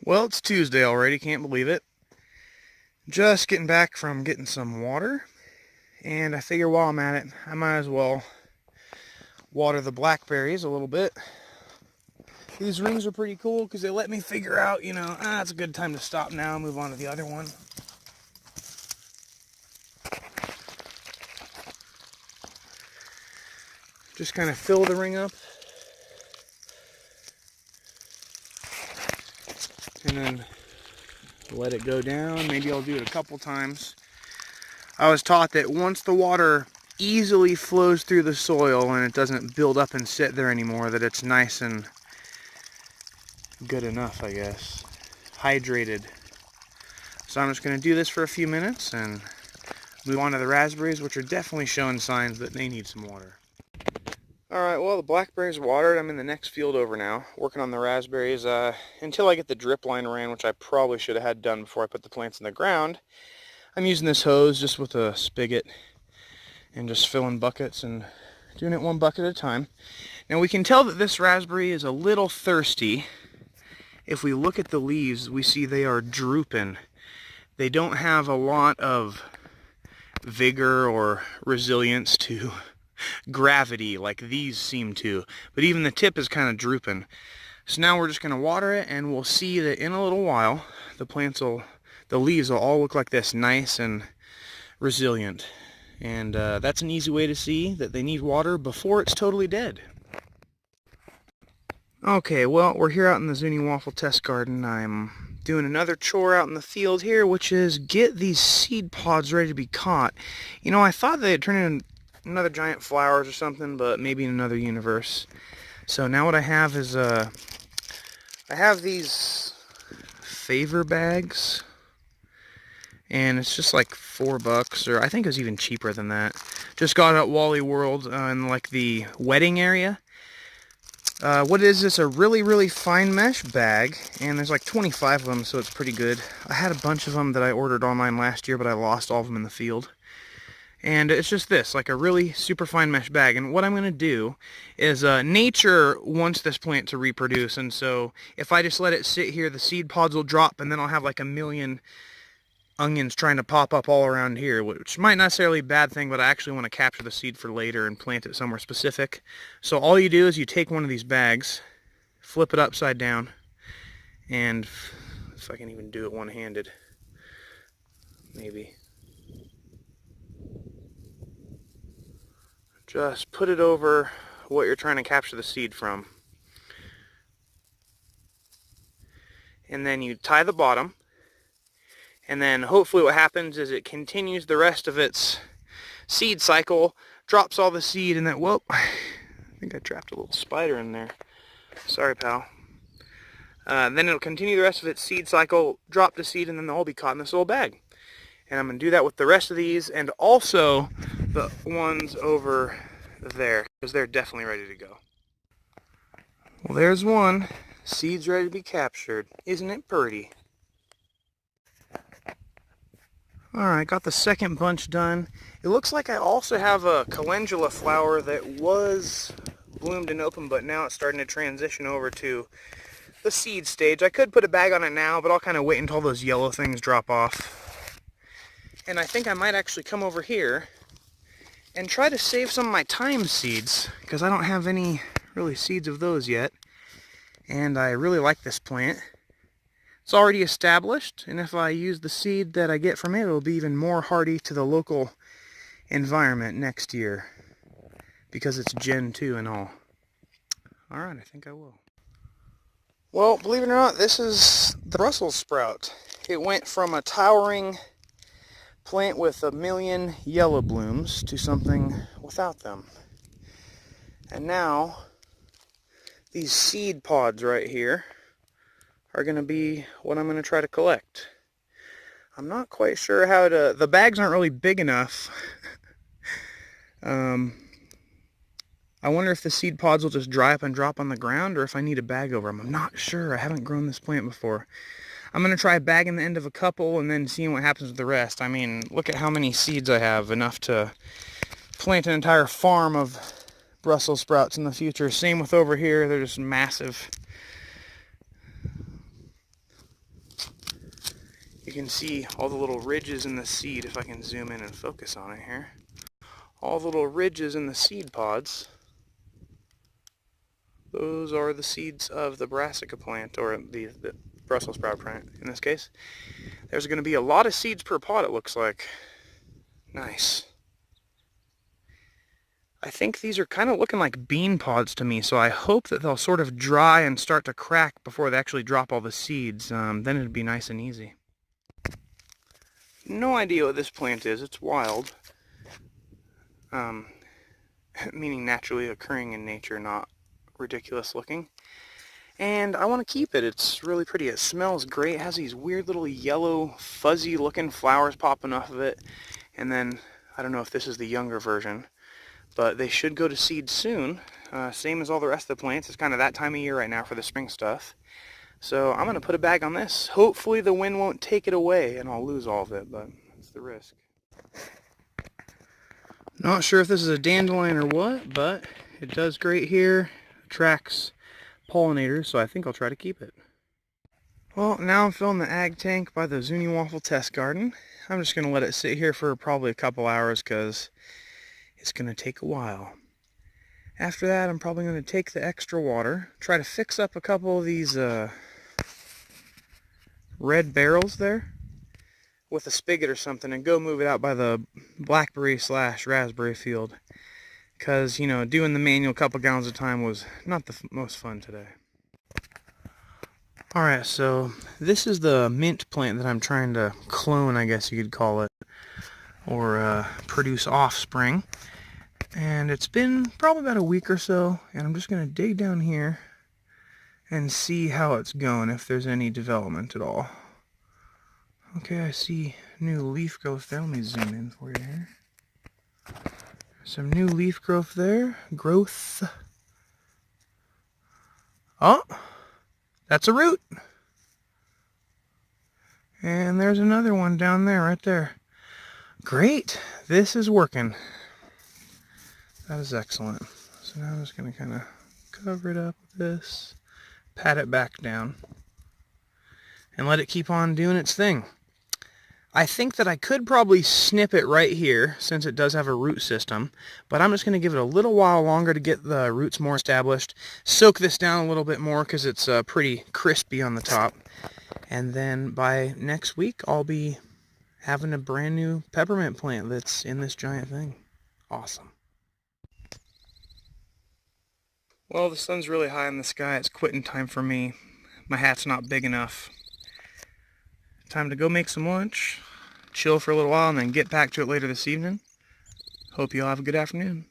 Well, it's Tuesday already, can't believe it. Just getting back from getting some water, and I figure while I'm at it, I might as well water the blackberries a little bit. These rings are pretty cool because they let me figure out, it's a good time to stop now and move on to the other one. Just kind of fill the ring up, and then let it go down. Maybe I'll do it a couple times. I was taught that once the water easily flows through the soil and it doesn't build up and sit there anymore, that it's nice and good enough, I guess. Hydrated. So I'm just going to do this for a few minutes and move on to the raspberries, which are definitely showing signs that they need some water. Alright, well, the blackberries are watered. I'm in the next field over now, working on the raspberries until I get the drip line ran, which I probably should have had done before I put the plants in the ground. I'm using this hose just with a spigot and just filling buckets and doing it one bucket at a time. Now we can tell that this raspberry is a little thirsty. If we look at the leaves, we see they are drooping. They don't have a lot of vigor or resilience to gravity like these seem to, but even the tip is kind of drooping. So now we're just going to water it, and we'll see that in a little while the leaves will all look like this, nice and resilient. And that's an easy way to see that they need water before it's totally dead. Okay, well, we're here out in the Zuni Waffle Test Garden. I'm doing another chore out in the field here, which is get these seed pods ready to be caught. I thought they'd turn into another giant flowers or something, but maybe in another universe. So now what I have is I have these favor bags, and it's just like $4, or I think it was even cheaper than that. Just got it at Wally World in like the wedding area. What is this? A really, really fine mesh bag, and there's like 25 of them, so it's pretty good. I had a bunch of them that I ordered online last year, but I lost all of them in the field. And it's just this, like a really super fine mesh bag. And what I'm going to do is, nature wants this plant to reproduce, and so if I just let it sit here, the seed pods will drop, and then I'll have like a million onions trying to pop up all around here, which might not necessarily be a bad thing, but I actually want to capture the seed for later and plant it somewhere specific. So all you do is you take one of these bags, flip it upside down, and if I can even do it one-handed, maybe. Just put it over what you're trying to capture the seed from. And then you tie the bottom. And then hopefully what happens is it continues the rest of its seed cycle, drops all the seed, and then, whoop, I think I trapped a little spider in there. Sorry, pal. Then it'll continue the rest of its seed cycle, drop the seed, and then they'll all be caught in this little bag. And I'm going to do that with the rest of these, and also the ones over there, because they're definitely ready to go. Well, there's one. Seed's ready to be captured. Isn't it pretty? Alright, got the second bunch done. It looks like I also have a calendula flower that was bloomed and open, but now it's starting to transition over to the seed stage. I could put a bag on it now, but I'll kind of wait until those yellow things drop off. And I think I might actually come over here and try to save some of my thyme seeds, because I don't have any really seeds of those yet. And I really like this plant. It's already established, and if I use the seed that I get from it, it'll be even more hardy to the local environment next year, because it's Gen 2 and all. Alright, I think I will. Well, believe it or not, this is the Brussels sprout. It went from a towering plant with 1,000,000 yellow blooms to something without them. And now, these seed pods right here are going to be what I'm going to try to collect. I'm not quite sure how to... The bags aren't really big enough. I wonder if the seed pods will just dry up and drop on the ground, or if I need a bag over them. I'm not sure. I haven't grown this plant before. I'm going to try bagging the end of a couple and then seeing what happens with the rest. I mean, look at how many seeds I have. Enough to plant an entire farm of Brussels sprouts in the future. Same with over here. They're just massive. You can see all the little ridges in the seed, if I can zoom in and focus on it here. All the little ridges in the seed pods, those are the seeds of the brassica plant, or the Brussels sprout plant in this case. There's going to be a lot of seeds per pod, it looks like. Nice. I think these are kind of looking like bean pods to me, so I hope that they'll sort of dry and start to crack before they actually drop all the seeds. Then it'd be nice and easy. No idea what this plant is. It's wild. Meaning naturally occurring in nature, not ridiculous looking. And I want to keep it. It's really pretty. It smells great. It has these weird little yellow, fuzzy looking flowers popping off of it. And then, I don't know if this is the younger version, but they should go to seed soon. Same as all the rest of the plants. It's kind of that time of year right now for the spring stuff. So I'm going to put a bag on this. Hopefully the wind won't take it away and I'll lose all of it, but it's the risk. Not sure if this is a dandelion or what, but it does great here. Attracts pollinators, so I think I'll try to keep it. Well, now I'm filling the ag tank by the Zuni Waffle Test Garden. I'm just going to let it sit here for probably a couple hours because it's going to take a while. After that, I'm probably going to take the extra water, try to fix up a couple of these red barrels there with a spigot or something and go move it out by the blackberry/raspberry field. Because, you know, doing the manual couple gallons at a time was not the most fun today. Alright, so this is the mint plant that I'm trying to clone, I guess you could call it, or produce offspring. And it's been probably about a week or so, and I'm just going to dig down here and see how it's going, if there's any development at all. Okay, I see new leaf growth there. Let me zoom in for you here. Some new leaf growth there. Oh, that's a root. And there's another one down there, right there. Great, this is working. That is excellent. So now I'm just going to kind of cover it up with this, pat it back down, and let it keep on doing its thing. I think that I could probably snip it right here, since it does have a root system, but I'm just going to give it a little while longer to get the roots more established, soak this down a little bit more because it's pretty crispy on the top, and then by next week I'll be having a brand new peppermint plant that's in this giant thing. Awesome. Well, the sun's really high in the sky. It's quitting time for me. My hat's not big enough. Time to go make some lunch, chill for a little while, and then get back to it later this evening. Hope you all have a good afternoon.